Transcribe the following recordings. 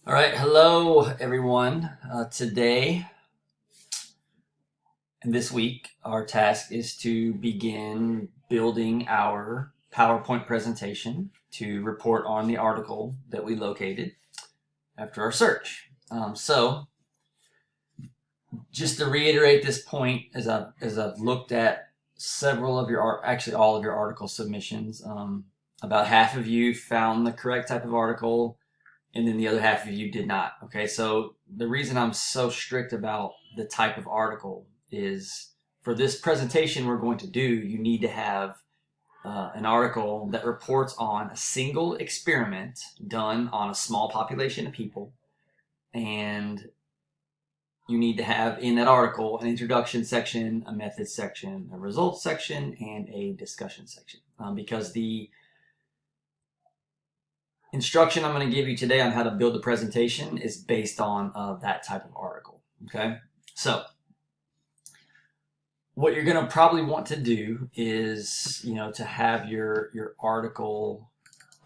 All right, hello everyone. Today and this week, our task is to begin building our PowerPoint presentation to report on the article that we located after our search. So, just to reiterate this point, as I've looked at several of actually all of your article submissions, about half of you found the correct type of article, and then the other half of you did not. Okay, so the reason I'm so strict about the type of article is for this presentation we're going to do, you need to have an article that reports on a single experiment done on a small population of people, and you need to have in that article an introduction section, a methods section, a results section, and a discussion section, because the instruction I'm going to give you today on how to build a presentation is based on that type of article. Okay, so what you're going to probably want to do is, to have your article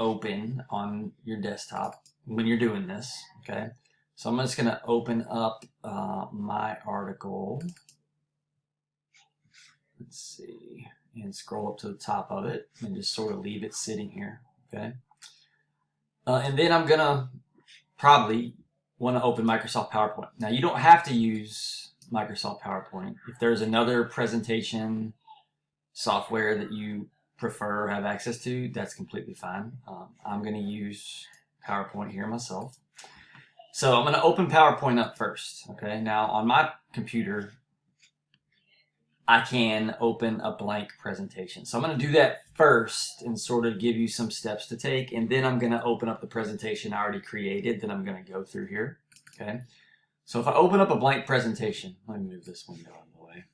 open on your desktop when you're doing this. Okay, so I'm just going to open up my article. Let's see, and scroll up to the top of it and just sort of leave it sitting here. Okay. And then I'm going to probably want to open Microsoft PowerPoint. Now, you don't have to use Microsoft PowerPoint. If there's another presentation software that you prefer or have access to, that's completely fine. I'm going to use PowerPoint here myself. So I'm going to open PowerPoint up first. Okay. Now, on my computer, I can open a blank presentation. So I'm going to do that first and sort of give you some steps to take. And then I'm going to open up the presentation I already created that I'm going to go through here. Okay. So if I open up a blank presentation, let me move this window out of the way.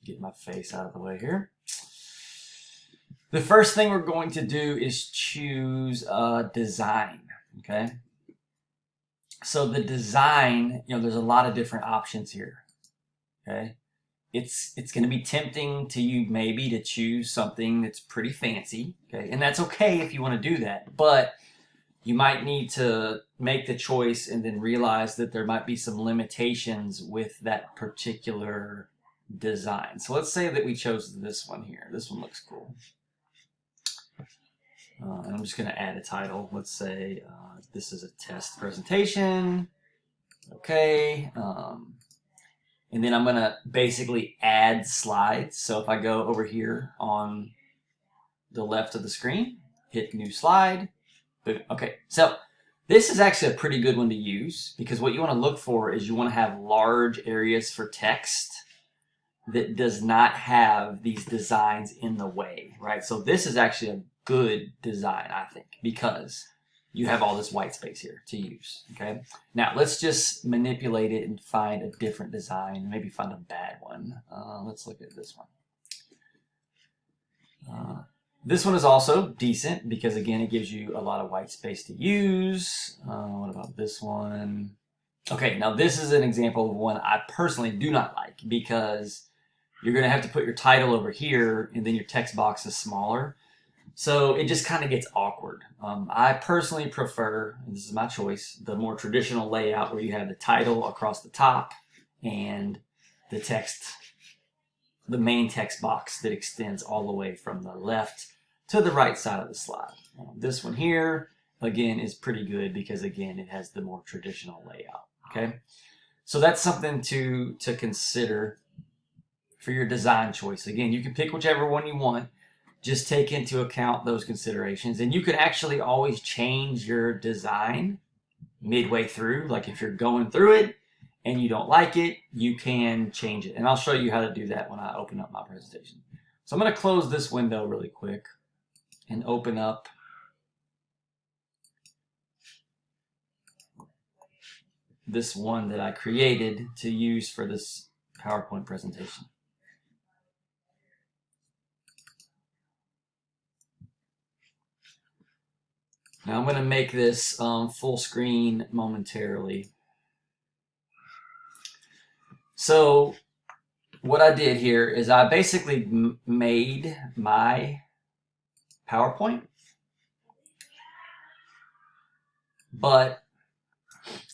Get my face out of the way here. The first thing we're going to do is choose a design. Okay. So the design, there's a lot of different options here. Okay. It's going to be tempting to you maybe to choose something that's pretty fancy, okay? And that's okay if you want to do that, but you might need to make the choice and then realize that there might be some limitations with that particular design. So let's say that we chose this one here. This one looks cool. And I'm just going to add a title. Let's say this is a test presentation. Okay. And then I'm going to basically add slides. So if I go over here on the left of the screen, hit new slide. Boom. Okay, so this is actually a pretty good one to use because what you want to look for is you want to have large areas for text that does not have these designs in the way, right? So this is actually a good design, I think, because you have all this white space here to use, okay? Now, let's just manipulate it and find a different design, maybe find a bad one. Let's look at this one. This one is also decent because, again, it gives you a lot of white space to use. What about this one? Okay, now this is an example of one I personally do not like because you're going to have to put your title over here and then your text box is smaller. So it just kind of gets awkward. I personally prefer, and this is my choice, the more traditional layout where you have the title across the top and the text, the main text box that extends all the way from the left to the right side of the slide. This one here, again, is pretty good because, again, it has the more traditional layout. Okay, so that's something to consider for your design choice. Again, you can pick whichever one you want. Just take into account those considerations. And you can actually always change your design midway through. Like if you're going through it and you don't like it, you can change it. And I'll show you how to do that when I open up my presentation. So I'm going to close this window really quick and open up this one that I created to use for this PowerPoint presentation. Now I'm going to make this full screen momentarily. So what I did here is I basically made my PowerPoint but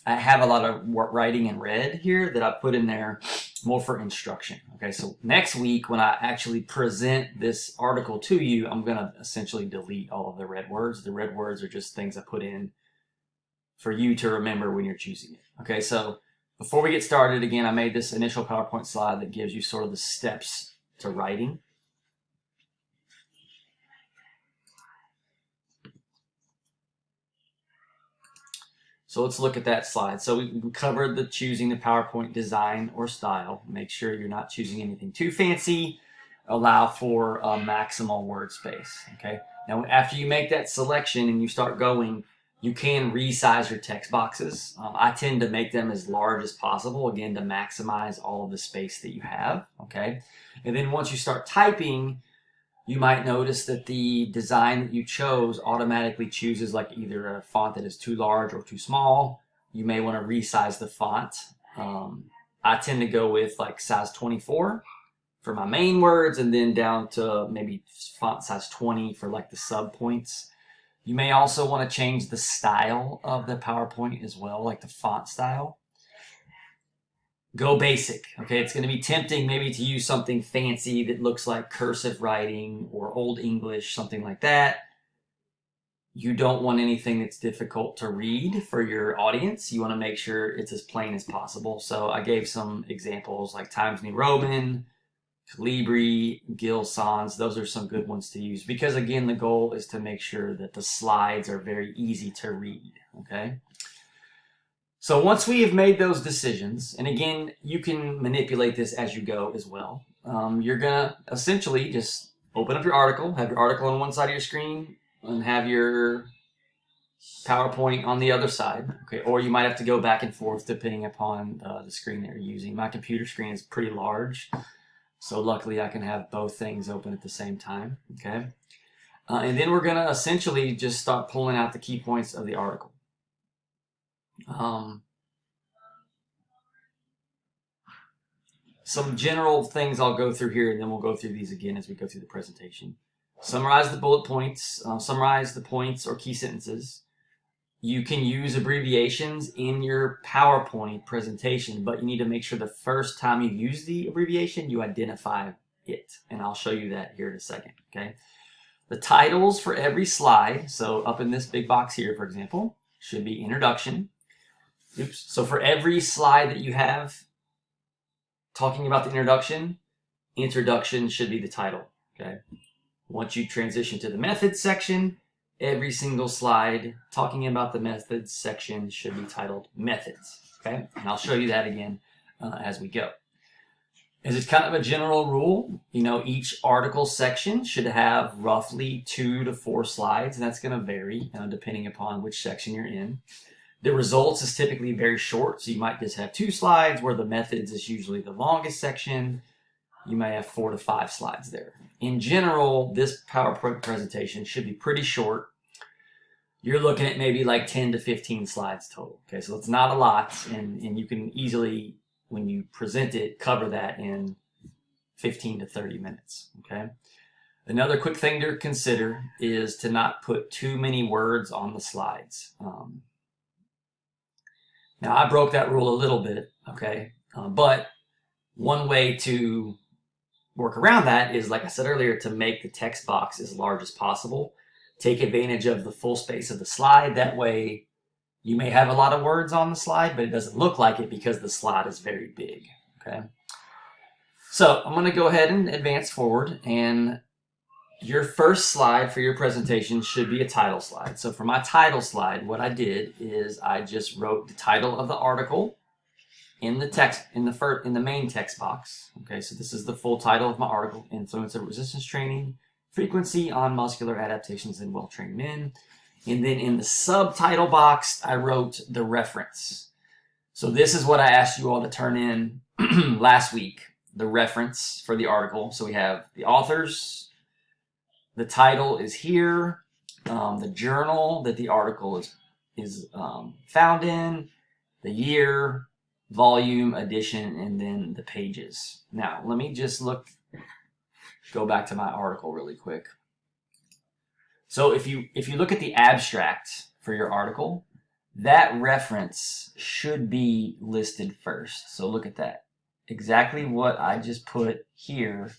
I have a lot of writing in red here that I put in there more for instruction. Okay, so next week when I actually present this article to you, I'm going to essentially delete all of the red words. The red words are just things I put in for you to remember when you're choosing it. Okay, so before we get started, again, I made this initial PowerPoint slide that gives you sort of the steps to writing. So let's look at that slide. So we covered the choosing the PowerPoint design or style. Make sure you're not choosing anything too fancy. Allow for a maximal word space. Okay. Now, after you make that selection and you start going, you can resize your text boxes. I tend to make them as large as possible, again, to maximize all of the space that you have. Okay. And then once you start typing, you might notice that the design that you chose automatically chooses like either a font that is too large or too small. You may want to resize the font. I tend to go with like size 24 for my main words and then down to maybe font size 20 for like the sub points. You may also want to change the style of the PowerPoint as well, like the font style. Go basic, okay? It's going to be tempting maybe to use something fancy that looks like cursive writing or Old English, something like that. You don't want anything that's difficult to read for your audience. You want to make sure it's as plain as possible. So I gave some examples like Times New Roman, Calibri, Gill Sans. Those are some good ones to use because, again, the goal is to make sure that the slides are very easy to read, okay? So once we have made those decisions, and again, you can manipulate this as you go as well. You're going to essentially just open up your article, have your article on one side of your screen, and have your PowerPoint on the other side. Okay, or you might have to go back and forth depending upon the screen that you're using. My computer screen is pretty large, so luckily I can have both things open at the same time. Okay, and then we're going to essentially just start pulling out the key points of the article. Some general things I'll go through here, and then we'll go through these again as we go through the presentation. Summarize the bullet points, summarize the points or key sentences. You can use abbreviations in your PowerPoint presentation, but you need to make sure the first time you use the abbreviation, you identify it. And I'll show you that here in a second, okay? The titles for every slide, so up in this big box here, for example, should be introduction. Oops. So for every slide that you have talking about the introduction should be the title, okay? Once you transition to the methods section, every single slide talking about the methods section should be titled methods, okay? And I'll show you that again as we go. As it's kind of a general rule, you know, each article section should have roughly 2 to 4 slides, and that's going to vary depending upon which section you're in. The results is typically very short, so you might just have 2 slides, where the methods is usually the longest section. You may have 4 to 5 slides there. In general, this PowerPoint presentation should be pretty short. You're looking at maybe like 10 to 15 slides total. Okay, so it's not a lot, and you can easily, when you present it, cover that in 15 to 30 minutes. Okay. Another quick thing to consider is to not put too many words on the slides. Now, I broke that rule a little bit, okay? But one way to work around that is, like I said earlier, to make the text box as large as possible. Take advantage of the full space of the slide. That way, you may have a lot of words on the slide, but it doesn't look like it because the slide is very big, okay? So I'm going to go ahead and advance forward, and your first slide for your presentation should be a title slide. So for my title slide, what I did is I just wrote the title of the article in the text in the main text box. Okay, so this is the full title of my article: Influence of Resistance Training, Frequency on Muscular Adaptations in Well-Trained Men. And then in the subtitle box, I wrote the reference. So this is what I asked you all to turn in last week, the reference for the article. So we have the authors. The title is here, the journal that the article is found in, the year, volume, edition, and then the pages. Now, let me just go back to my article really quick. So if you look at the abstract for your article, that reference should be listed first. So look at that. Exactly what I just put here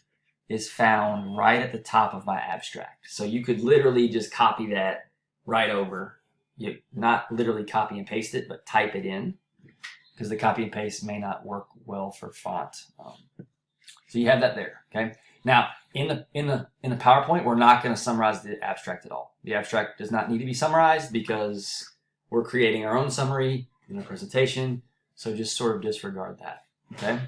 is found right at the top of my abstract. So you could literally just copy that right over. You not literally copy and paste it, but type it in, because the copy and paste may not work well for font. So you have that there. Okay. Now in the PowerPoint, we're not going to summarize the abstract at all. The abstract does not need to be summarized because we're creating our own summary in the presentation. So just sort of disregard that. Okay.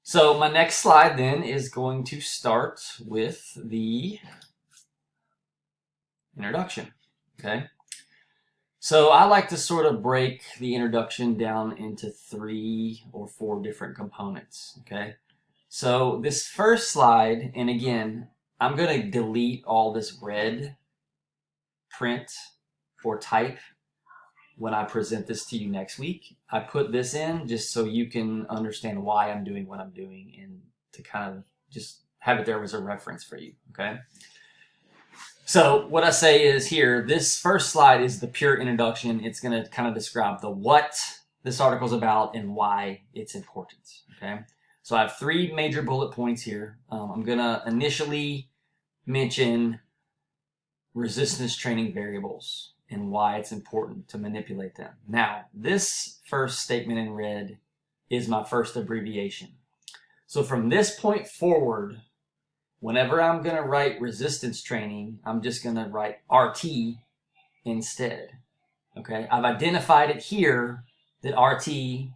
So my next slide then is going to start with the introduction. Okay. So I like to sort of break the introduction down into 3 or 4 different components. Okay. So this first slide, and again, I'm going to delete all this red print or type when I present this to you next week. I put this in just so you can understand why I'm doing what I'm doing and to kind of just have it there as a reference for you, okay? So what I say is here, this first slide is the pure introduction. It's going to kind of describe the what this article is about and why it's important, okay? So I have 3 major bullet points here. I'm going to initially mention resistance training variables and why it's important to manipulate them. Now, this first statement in red is my first abbreviation. So from this point forward, whenever I'm going to write resistance training, I'm just going to write RT instead. Okay, I've identified it here that RT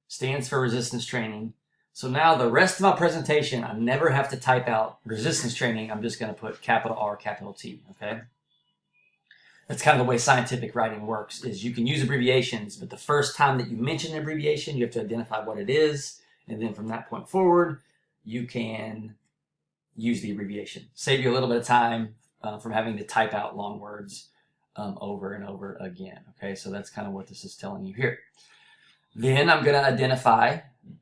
stands for resistance training. So now the rest of my presentation, I never have to type out resistance training. I'm just going to put capital R, capital T, okay? That's kind of the way scientific writing works, is you can use abbreviations, but the first time that you mention an abbreviation, you have to identify what it is, and then from that point forward, you can use the abbreviation. Save you a little bit of time from having to type out long words over and over again, okay? So that's kind of what this is telling you here. Then I'm going to identify,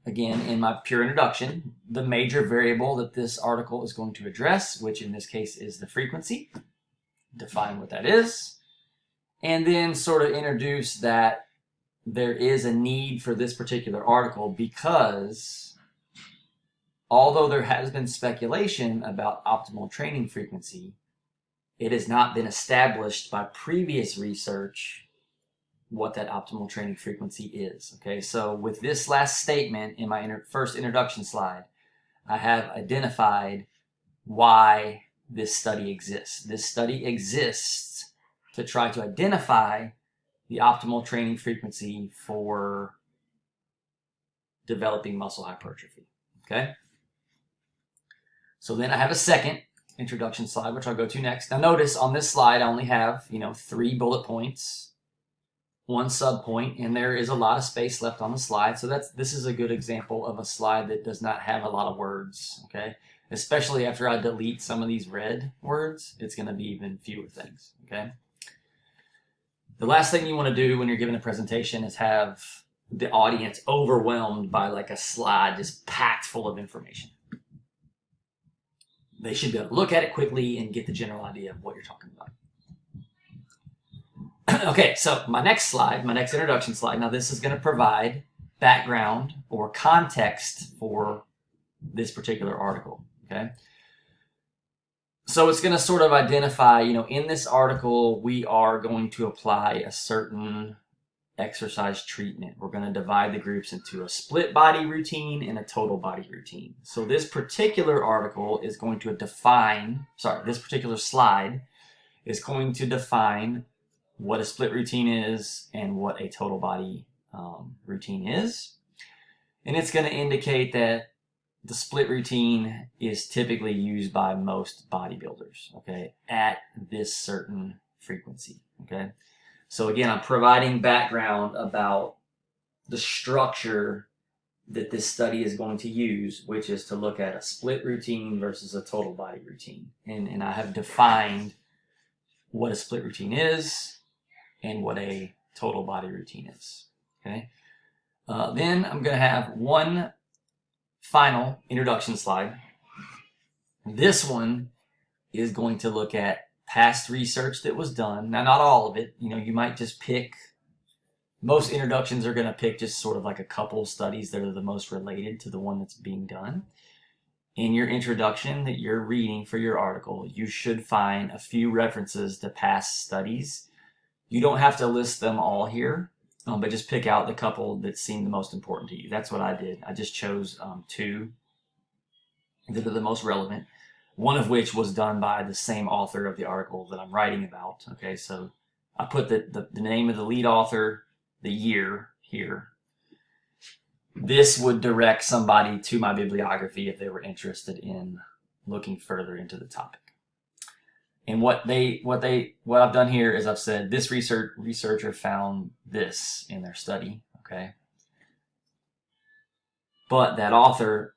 again, in my pure introduction, the major variable that this article is going to address, which in this case is the frequency. Define what that is, and then sort of introduce that there is a need for this particular article because although there has been speculation about optimal training frequency, it has not been established by previous research what that optimal training frequency is. Okay, so with this last statement in my first introduction slide, I have identified why this study exists. This study exists to try to identify the optimal training frequency for developing muscle hypertrophy. Okay? So then I have a second introduction slide, which I'll go to next. Now notice on this slide, I only have, 3 bullet points, 1 subpoint, and there is a lot of space left on the slide. So this is a good example of a slide that does not have a lot of words, okay? Especially after I delete some of these red words, it's going to be even fewer things, okay? The last thing you want to do when you're giving a presentation is have the audience overwhelmed by like a slide just packed full of information. They should be able to look at it quickly and get the general idea of what you're talking about. Okay, so my next slide, my next introduction slide, now this is going to provide background or context for this particular article, okay? So it's going to sort of identify, in this article, we are going to apply a certain exercise treatment. We're going to divide the groups into a split body routine and a total body routine. So this particular article is going to define, this particular slide is going to define what a split routine is and what a total body routine is. And it's going to indicate that the split routine is typically used by most bodybuilders, okay, at this certain frequency, okay? So again, I'm providing background about the structure that this study is going to use, which is to look at a split routine versus a total body routine. And I have defined what a split routine is and what a total body routine is, okay? Then I'm going to have one final introduction slide. This one is going to look at past research that was done. Now, not all of it. You might just pick, most introductions are going to pick just sort of like a couple studies that are the most related to the one that's being done. In your introduction that you're reading for your article, you should find a few references to past studies. You don't have to list them all here, but just pick out the couple that seem the most important to you. That's what I did. I just chose 2 that are the most relevant, one of which was done by the same author of the article that I'm writing about. Okay, so I put the name of the lead author, the year here. This would direct somebody to my bibliography if they were interested in looking further into the topic. And what I've done here is I've said this researcher found this in their study, okay? But that author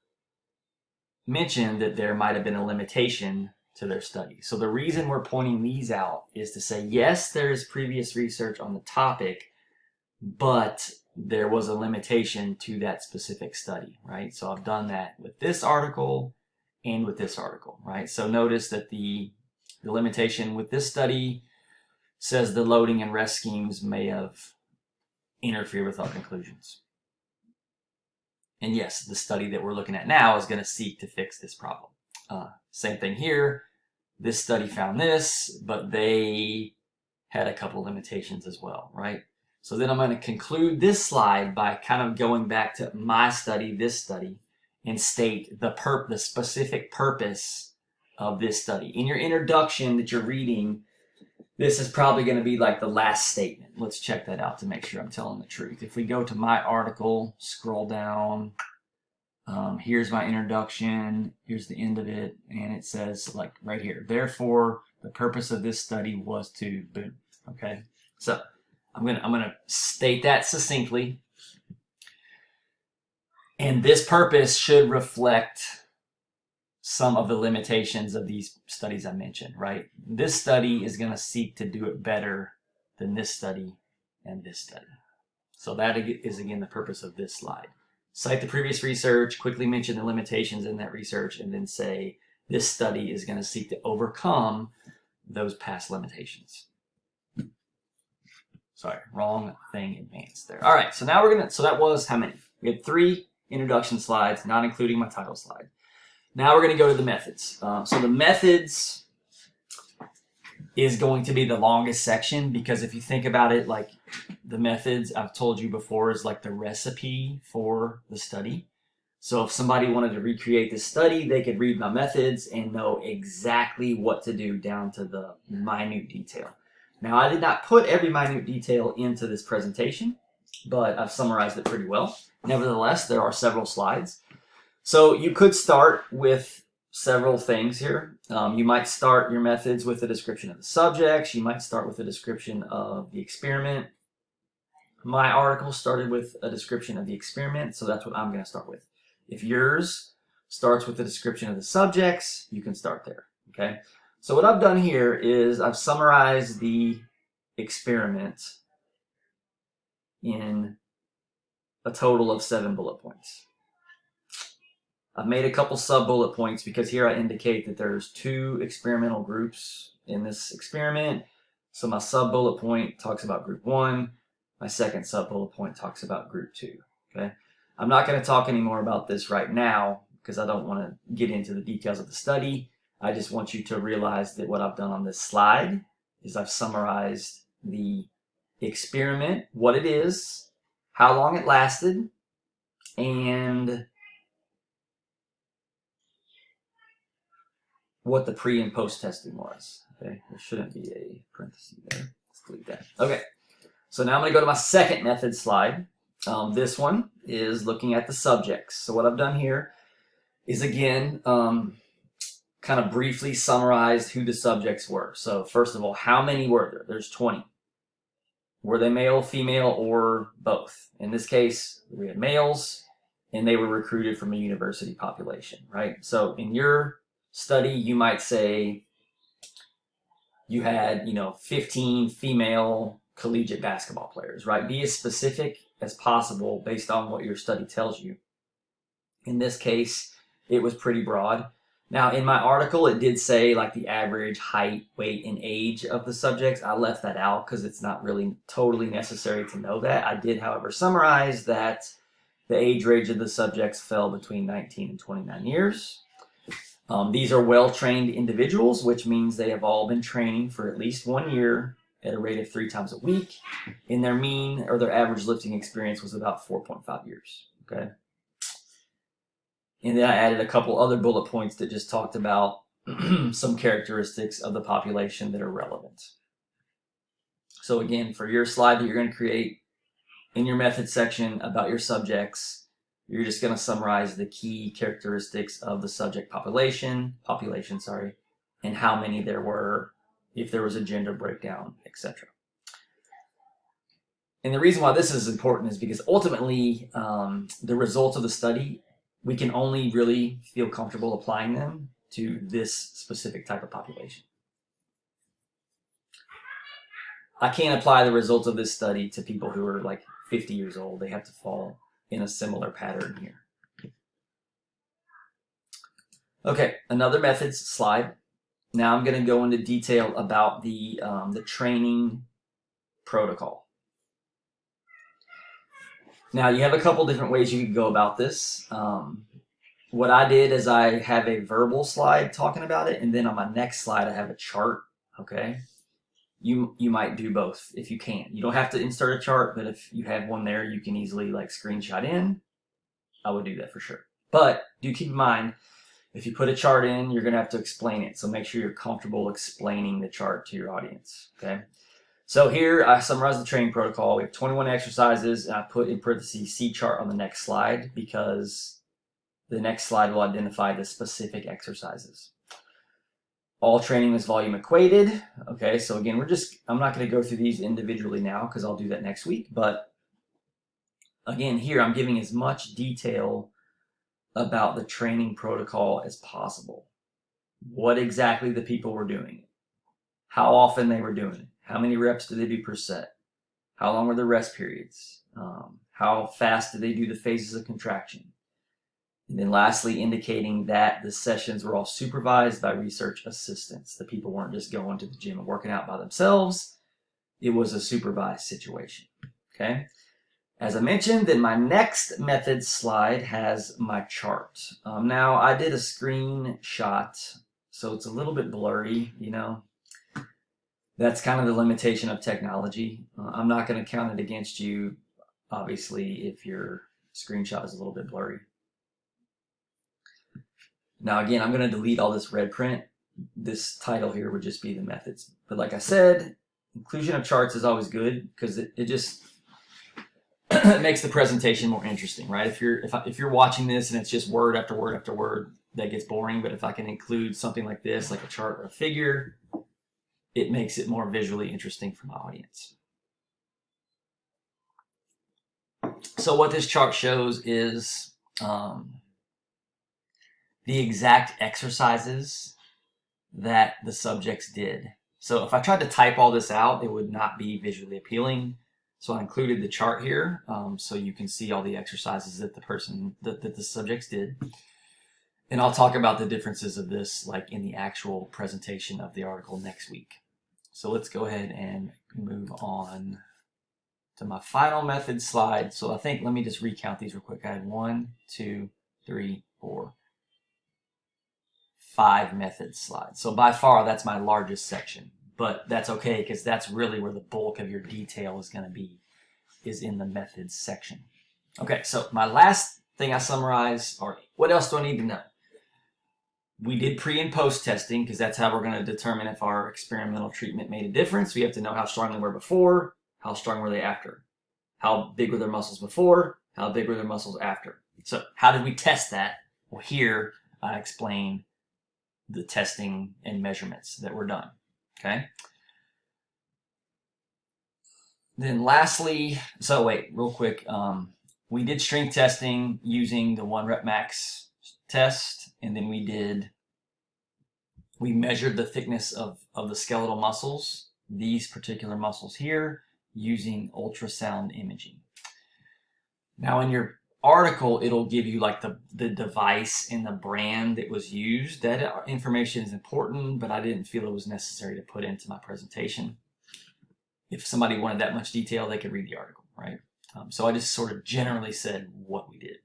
mentioned that there might have been a limitation to their study. So the reason we're pointing these out is to say, yes, there is previous research on the topic, but there was a limitation to that specific study, right? So I've done that with this article and with this article, right? So notice that the limitation with this study says the loading and rest schemes may have interfered with our conclusions. And yes, the study that we're looking at now is going to seek to fix this problem. Same thing here. This study found this, but they had a couple limitations as well, right? So then I'm going to conclude this slide by kind of going back to my study, this study, and state the specific purpose of this study. In your introduction that you're reading, this is probably going to be like the last statement. Let's check that out to make sure I'm telling the truth. If we go to my article, scroll down, here's my introduction, here's the end of it, and it says like right here, therefore, the purpose of this study was to boom. Okay, so I'm gonna state that succinctly, and this purpose should reflect some of the limitations of these studies I mentioned, right? This study is going to seek to do it better than this study and this study. So that is, again, the purpose of this slide. Cite the previous research, quickly mention the limitations in that research, and then say this study is going to seek to overcome those past limitations. Sorry, wrong thing advanced there. All right, so now so that was how many? We had 3 introduction slides, not including my title slide. Now we're going to go to the methods. So the methods is going to be the longest section because if you think about it, like the methods I've told you before is like the recipe for the study. So if somebody wanted to recreate this study, they could read my methods and know exactly what to do down to the minute detail. Now I did not put every minute detail into this presentation, but I've summarized it pretty well. Nevertheless, there are several slides. So you could start with several things here. You might start your methods with a description of the subjects. You might start with a description of the experiment. My article started with a description of the experiment, so that's what I'm going to start with. If yours starts with a description of the subjects, you can start there, okay? So what I've done here is I've summarized the experiment in a total of 7 bullet points. I've made a couple sub-bullet points because here I indicate that there's 2 experimental groups in this experiment. So my sub-bullet point talks about group 1. My second sub-bullet point talks about group 2. Okay? I'm not going to talk anymore about this right now because I don't want to get into the details of the study. I just want you to realize that what I've done on this slide is I've summarized the experiment, what it is, how long it lasted, and what the pre and post testing was. Okay, there shouldn't be a parenthesis there. Let's delete that. Okay, so now I'm going to go to my second method slide. This one is looking at the subjects. So what I've done here is again kind of briefly summarized who the subjects were. So first of all, how many were there? There's 20. Were they male, female, or both? In this case, we had males, and they were recruited from a university population, right? So in your study, you might say you had, 15 female collegiate basketball players, right? Be as specific as possible based on what your study tells you. In this case, it was pretty broad. Now, in my article, it did say like the average height, weight, and age of the subjects. I left that out because it's not really totally necessary to know that. I did, however, summarize that the age range of the subjects fell between 19 and 29 years. These are well-trained individuals, which means they have all been training for at least 1 year at a rate of 3 times a week. And their mean or their average lifting experience was about 4.5 years. Okay. And then I added a couple other bullet points that just talked about some characteristics of the population that are relevant. So again, for your slide that you're going to create in your method section about your subjects, you're just going to summarize the key characteristics of the subject population, and how many there were, if there was a gender breakdown, etc. And the reason why this is important is because ultimately the results of the study, we can only really feel comfortable applying them to this specific type of population. I can't apply the results of this study to people who are like 50 years old. They have to fall in a similar pattern here. Okay, another methods slide. Now I'm going to go into detail about the training protocol. Now you have a couple different ways you could go about this. What I did is I have a verbal slide talking about it, and then on my next slide I have a chart. Okay, you might do both if you can. You don't have to insert a chart, but if you have one there, you can easily like screenshot in. I would do that for sure. But do keep in mind, if you put a chart in, you're going to have to explain it. So make sure you're comfortable explaining the chart to your audience. Okay. So here I summarize the training protocol. We have 21 exercises, and I put in parentheses C chart on the next slide because the next slide will identify the specific exercises. All training is volume equated. Okay, so again, I'm not going to go through these individually now because I'll do that next week. But again, here I'm giving as much detail about the training protocol as possible. What exactly the people were doing, how often they were doing it, how many reps did they do per set, how long were the rest periods, how fast did they do the phases of contraction. And then lastly, indicating that the sessions were all supervised by research assistants. The people weren't just going to the gym and working out by themselves. It was a supervised situation. Okay. As I mentioned, then my next method slide has my chart. Now I did a screenshot, so it's a little bit blurry, you know. That's kind of the limitation of technology. I'm not going to count it against you, obviously, if your screenshot is a little bit blurry. Now, again, I'm going to delete all this red print. This title here would just be the methods. But like I said, inclusion of charts is always good because it just it makes the presentation more interesting, right? If you're watching this and it's just word after word after word, that gets boring. But if I can include something like this, like a chart or a figure, it makes it more visually interesting for my audience. So what this chart shows is the exact exercises that the subjects did. So if I tried to type all this out, it would not be visually appealing. So I included the chart here so you can see all the exercises that the subjects did. And I'll talk about the differences of this like in the actual presentation of the article next week. So let's go ahead and move on to my final method slide. So I think, let me just recount these real quick. I had 1, 2, 3, 4, 5 method slides. So by far, that's my largest section. But that's okay because that's really where the bulk of your detail is going to be, is in the methods section. Okay, so my last thing I summarize, or what else do I need to know? We did pre and post testing because that's how we're going to determine if our experimental treatment made a difference. We have to know how strong they were before, how strong were they after, how big were their muscles before, how big were their muscles after. So how did we test that? Well, here I explain the testing and measurements that were done. Okay. Then lastly, so wait, real quick. We did strength testing using the 1 rep max test, and then we measured the thickness of the skeletal muscles, these particular muscles here, using ultrasound imaging. Now in your article, it'll give you like the device and the brand that was used. That information is important, but I didn't feel it was necessary to put into my presentation. If somebody wanted that much detail, they could read the article, right? So I just sort of generally said what we did.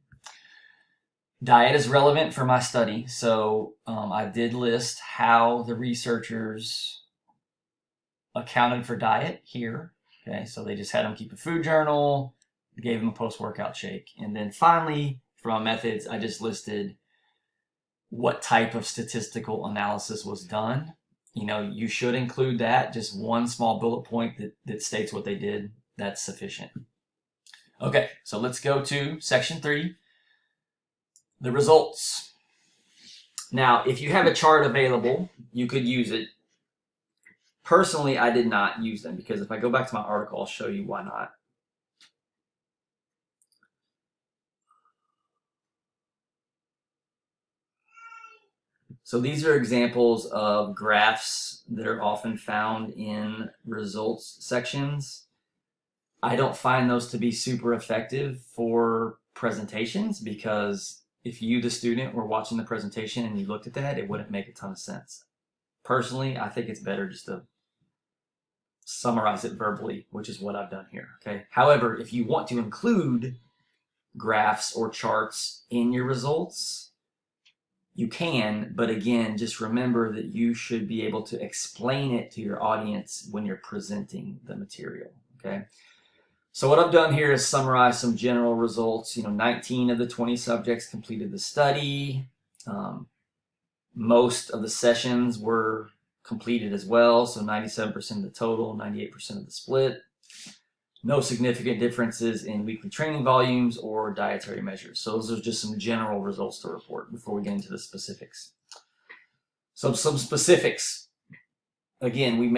Diet is relevant for my study, so I did list how the researchers accounted for diet here. Okay, so they just had them keep a food journal, gave them a post-workout shake, and then finally, from methods, I just listed what type of statistical analysis was done. You know, you should include that, just one small bullet point that states what they did. That's sufficient. Okay, so let's go to section 3, the results. Now, if you have a chart available, you could use it. Personally, I did not use them because if I go back to my article, I'll show you why not. So these are examples of graphs that are often found in results sections. I don't find those to be super effective for presentations because if you, the student, were watching the presentation and you looked at that, it wouldn't make a ton of sense. Personally, I think it's better just to summarize it verbally, which is what I've done here. Okay. However, if you want to include graphs or charts in your results, you can, but again, just remember that you should be able to explain it to your audience when you're presenting the material. Okay. So what I've done here is summarize some general results. 19 of the 20 subjects completed the study. Most of the sessions were completed as well, so 97% of the total, 98% of the split. No significant differences in weekly training volumes or dietary measures. So those are just some general results to report before we get into the specifics. So some specifics. Again, we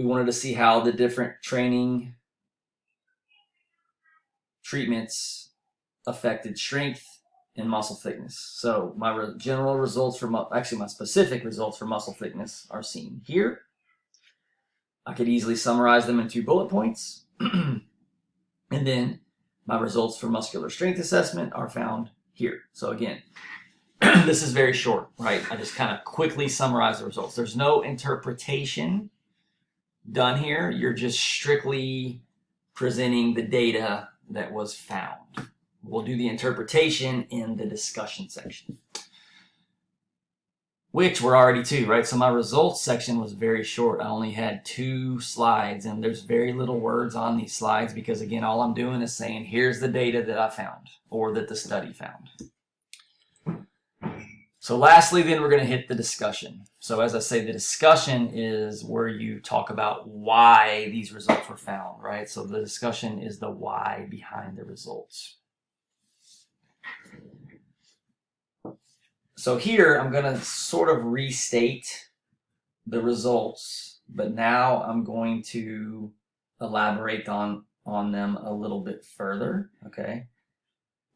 wanted to see how the different training treatments affected strength and muscle thickness. So my general results for my specific results for muscle thickness are seen here. I could easily summarize them in 2 bullet points. And then my results for muscular strength assessment are found here. So again, this is very short, right? I just kind of quickly summarize the results. There's no interpretation done here. You're just strictly presenting the data that was found. We'll do the interpretation in the discussion section, which we're already to, right? So my results section was very short. I only had 2 slides, and there's very little words on these slides because, again, all I'm doing is saying, here's the data that I found or that the study found. So lastly, then we're going to hit the discussion. So as I say, the discussion is where you talk about why these results were found, right? So the discussion is the why behind the results. So here I'm going to sort of restate the results, but now I'm going to elaborate on them a little bit further, okay?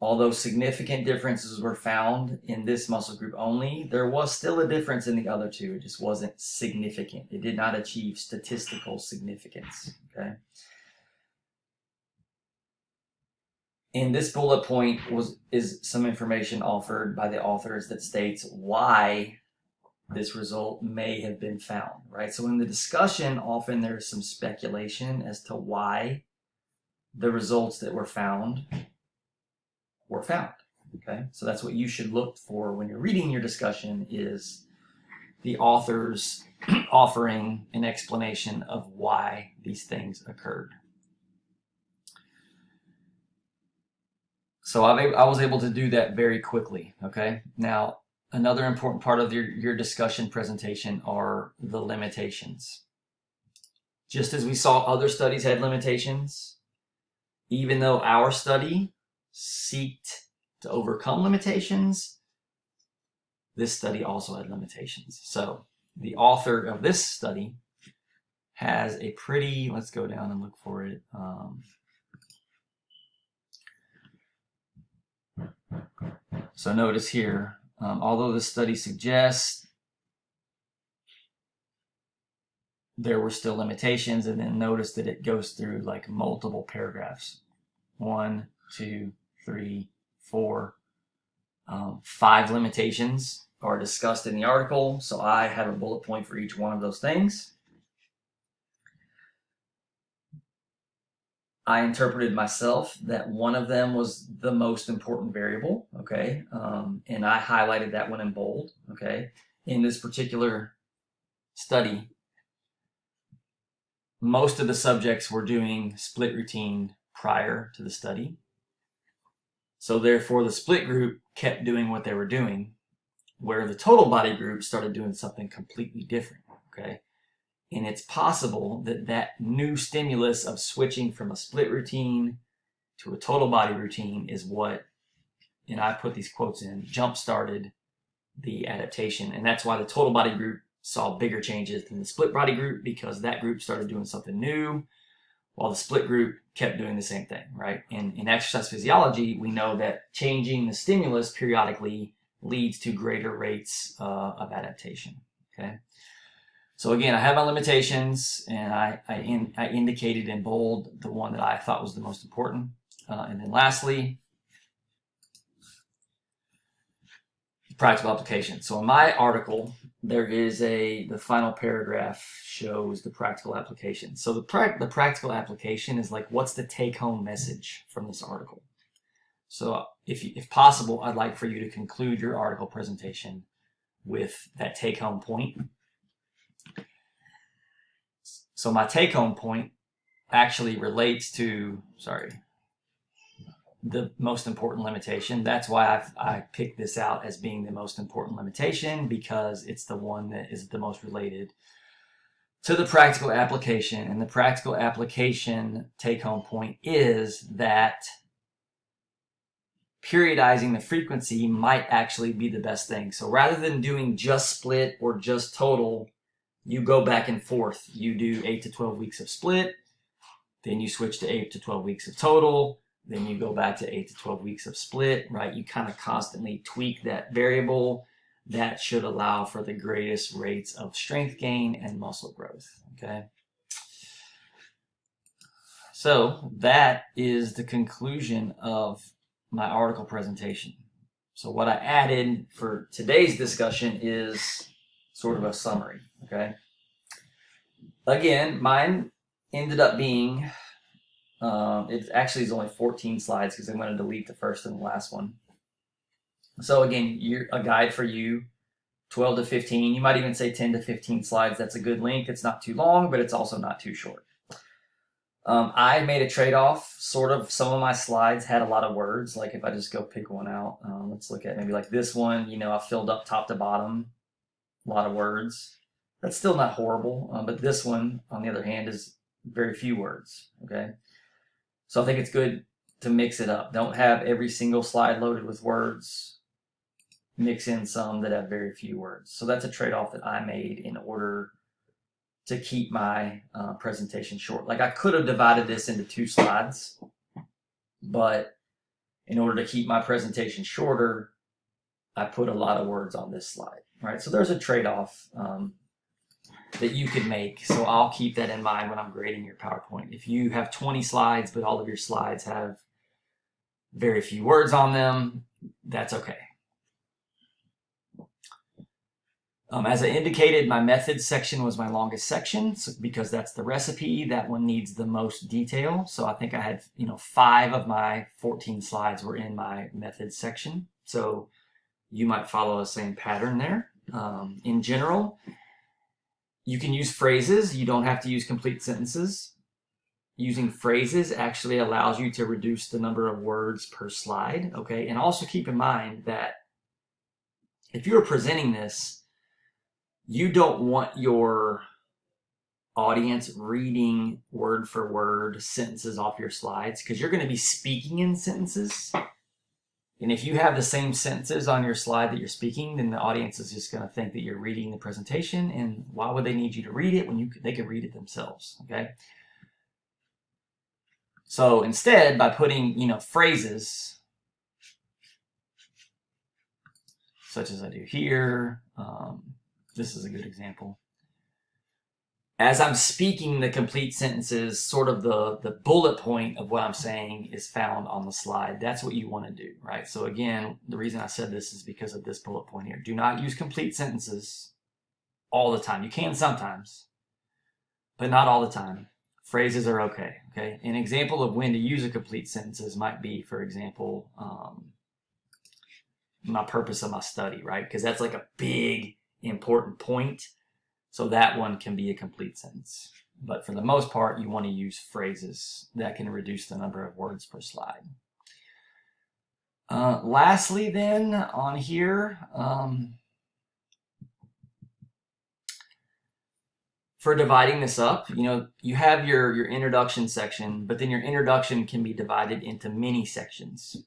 Although significant differences were found in this muscle group only, there was still a difference in the other 2. It just wasn't significant. It did not achieve statistical significance, okay? And this bullet point is some information offered by the authors that states why this result may have been found, right? So in the discussion, often there's some speculation as to why the results that were found, okay? So that's what you should look for when you're reading your discussion is the authors offering an explanation of why these things occurred. So I was able to do that very quickly, okay? Now, another important part of your discussion presentation are the limitations. Just as we saw other studies had limitations, even though our study sought to overcome limitations, this study also had limitations. So the author of this study has a pretty, let's go down and look for it. So notice here, although the study suggests there were still limitations, and then notice that it goes through like multiple paragraphs. 1, 2, 3, for 5 limitations are discussed in the article. So I have a bullet point for each one of those things. I interpreted myself that one of them was the most important variable, okay? And I highlighted that one in bold, okay? In this particular study, most of the subjects were doing split routine prior to the study. So therefore, the split group kept doing what they were doing, where the total body group started doing something completely different, okay? And it's possible that that new stimulus of switching from a split routine to a total body routine is what, and I put these quotes in, jump-started the adaptation. And that's why the total body group saw bigger changes than the split body group, because that group started doing something new, while the split group kept doing the same thing, right? In exercise physiology, we know that changing the stimulus periodically leads to greater rates of adaptation, okay? So again, I have my limitations, and I indicated in bold the one that I thought was the most important. And then lastly, practical application. So in my article, there is the final paragraph shows the practical application. So the practical application is like, what's the take-home message from this article? So if possible, I'd like for you to conclude your article presentation with that take-home point. So my take-home point actually relates to, the most important limitation. That's why I picked this out as being the most important limitation, because it's the one that is the most related to the practical application. And the practical application take-home point is that periodizing the frequency might actually be the best thing. So rather than doing just split or just total, you go back and forth. You do 8 to 12 weeks of split, then you switch to 8 to 12 weeks of total, then you go back to 8 to 12 weeks of split, right? You kind of constantly tweak that variable. That should allow for the greatest rates of strength gain and muscle growth, okay? So that is the conclusion of my article presentation. So what I added for today's discussion is sort of a summary, okay? Again, mine ended up being, it actually is only 14 slides because I'm going to delete the first and the last one. So again, a guide for you, 12 to 15. You might even say 10 to 15 slides. That's a good length. It's not too long, but it's also not too short. I made a trade-off. Sort of, some of my slides had a lot of words. Like if I just go pick one out, let's look at maybe like this one. You know, I filled up top to bottom, a lot of words. That's still not horrible, but this one, on the other hand, is very few words, okay? So I think it's good to mix it up. Don't have every single slide loaded with words. Mix in some that have very few words. So that's a trade-off that I made in order to keep my presentation short. Like I could have divided this into 2 slides, but in order to keep my presentation shorter, I put a lot of words on this slide, right? So there's a trade-off that you could make. So I'll keep that in mind when I'm grading your PowerPoint. If you have 20 slides, but all of your slides have very few words on them, that's okay. As I indicated, my methods section was my longest section because that's the recipe. That one needs the most detail. So I think I had, 5 of my 14 slides were in my methods section. So you might follow the same pattern there. In general, you can use phrases. You don't have to use complete sentences. Using phrases actually allows you to reduce the number of words per slide, okay? And also keep in mind that if you're presenting this, you don't want your audience reading word for word sentences off your slides because you're going to be speaking in sentences. And if you have the same sentences on your slide that you're speaking, then the audience is just going to think that you're reading the presentation. And why would they need you to read it when they could read it themselves, okay? So instead, by putting, phrases, such as I do here, this is a good example. as I'm speaking the complete sentences, sort of the bullet point of what I'm saying is found on the slide. That's what you want to do, right? So again, the reason I said this is because of this bullet point here. Do not use complete sentences all the time. You can sometimes, but not all the time. Phrases are okay, okay? An example of when to use a complete sentences might be, for example, my purpose of my study, right? Because that's like a big, important point. So that one can be a complete sentence. But for the most part, you want to use phrases that can reduce the number of words per slide. Lastly, then, on here, for dividing this up, you have your introduction section, but then your introduction can be divided into mini sections.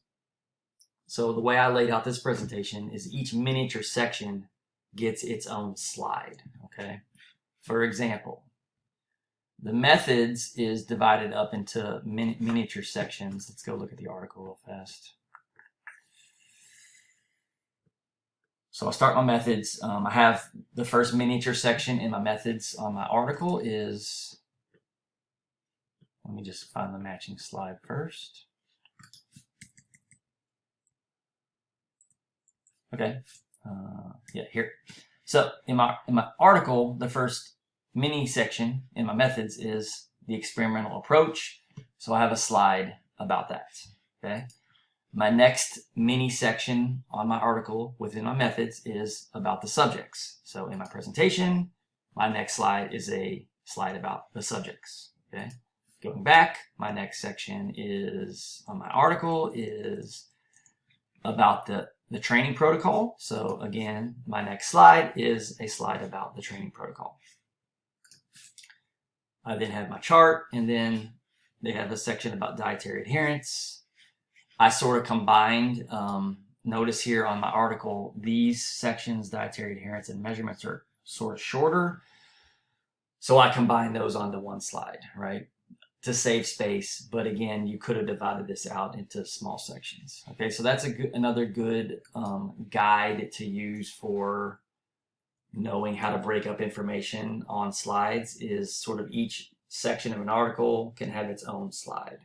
So the way I laid out this presentation is each miniature section gets its own slide, okay? For example, the methods is divided up into miniature sections. Let's go look at the article real fast. So I'll start my methods. I have the first miniature section in my methods on my article is, let me just find the matching slide first. Okay, yeah, here. So in my article, the first mini section in my methods is the experimental approach. So I have a slide about that, okay? My next mini section on my article within my methods is about the subjects. So in my presentation, my next slide is a slide about the subjects, okay? Going back, my next section is on my article is about the training protocol. So again, my next slide is a slide about the training protocol. I then have my chart, and then they have a section about dietary adherence. I sort of combined, notice here on my article, these sections, dietary adherence and measurements, are sort of shorter. So I combined those onto one slide, right, to save space. But again, you could have divided this out into small sections. Okay, so that's another good guide to use for knowing how to break up information on slides, is sort of each section of an article can have its own slide.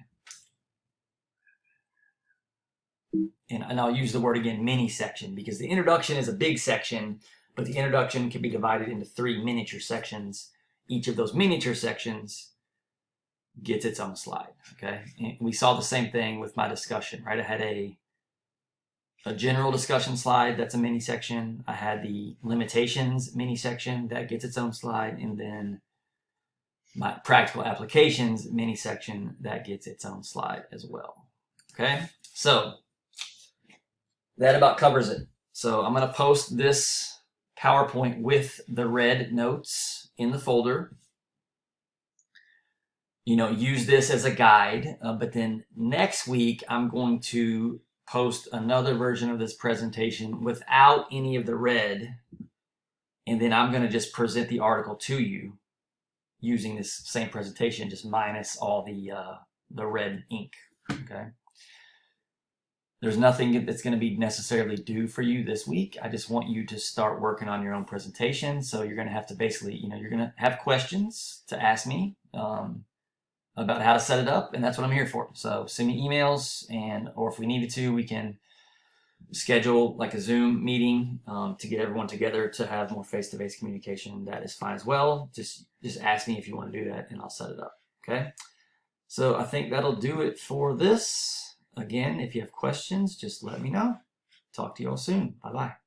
And I'll use the word again, mini section, because the introduction is a big section, but the introduction can be divided into 3 miniature sections. Each of those miniature sections gets its own slide, okay? And we saw the same thing with my discussion, right? I had a general discussion slide, that's a mini section. I had the limitations mini section, that gets its own slide. And then my practical applications mini section, that gets its own slide as well, okay? So that about covers it. So I'm going to post this PowerPoint with the red notes in the folder. Use this as a guide, but then next week I'm going to post another version of this presentation without any of the red, and then I'm going to just present the article to you using this same presentation, just minus all the red ink, okay? There's nothing that's going to be necessarily due for you this week. I just want you to start working on your own presentation. So you're going to have to basically, you're going to have questions to ask me about how to set it up, and that's what I'm here for. So send me emails, or if we needed to, we can schedule like a Zoom meeting to get everyone together to have more face-to-face communication. That is fine as well. Just ask me if you want to do that, and I'll set it up, okay? So I think that'll do it for this. Again, if you have questions, just let me know. Talk to you all soon. Bye-bye.